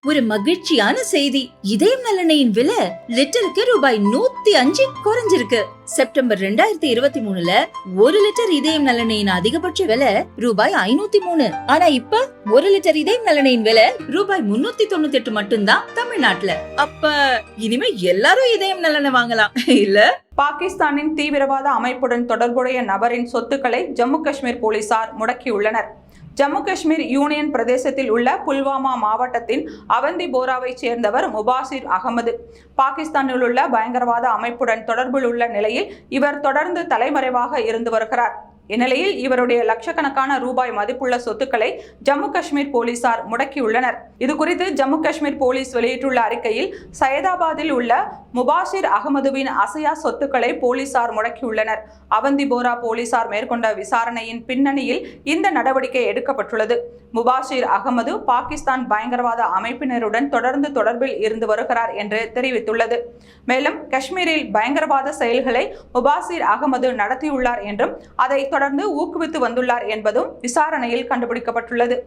ஒரு மகிழ்ச்சியான செய்தி. இதயம் நல்லெண்ணெயின் விலை லிட்டருக்கு ரூபாய் 105 குறைஞ்சிருக்கு. செப்டம்பர் 2023ல 1 லிட்டர் இதயம் நல்லெண்ணெயின் அதிகபட்ச விலை ரூபாய் 503. ஆனா இப்ப 1 லிட்டர் இதயம் நல்லெண்ணெயின் விலை ரூபாய் 398 மட்டும்தான் தமிழ்நாட்டுல. அப்ப இனிமே எல்லாரும் இதயம் நல்லெண்ணெய் வாங்கலாம் இல்ல? பாகிஸ்தானின் தீவிரவாத அமைப்புடன் தொடர்புடைய நபரின் சொத்துக்களை ஜம்மு காஷ்மீர் போலீசார் முடக்கியுள்ளனர். ஜம்மு காஷ்மீர் யூனியன் பிரதேசத்தில் உள்ள புல்வாமா மாவட்டத்தின் அவந்திபோராவை சேர்ந்தவர் முபாசிர் அகமது. பாகிஸ்தானில் உள்ள பயங்கரவாத அமைப்புடன் தொடர்பில் உள்ள நிலையில் இவர் தொடர்ந்து தலைமறைவாக இருந்து வருகிறார். இந்நிலையில் இவருடைய லட்சக்கணக்கான ரூபாய் மதிப்புள்ள சொத்துக்களை ஜம்மு காஷ்மீர் போலீசார் முடக்கியுள்ளனர். இது குறித்து ஜம்மு காஷ்மீர் போலீஸ் வெளியிட்டுள்ள அறிக்கையில், சைதாபாத்தில் உள்ள முபாசிர் அகமதுவின் அசையா சொத்துக்களை போலீசார் முடக்கியுள்ளனர். அவந்திபோரா போலீசார் மேற்கொண்ட விசாரணையின் பின்னணியில் இந்த நடவடிக்கை எடுக்கப்பட்டுள்ளது. முபாசிர் அகமது பாகிஸ்தான் பயங்கரவாத அமைப்பினருடன் தொடர்ந்து தொடர்பில் இருந்து வருகிறார் என்று தெரிவித்துள்ளது. மேலும் காஷ்மீரில் பயங்கரவாத செயல்களை முபாசிர் அகமது நடத்தியுள்ளார் என்றும் அதை தொடர்ந்து ஊக்குவித்து வந்துள்ளார் என்பதும் விசாரணையில் கண்டுபிடிக்கப்பட்டுள்ளது.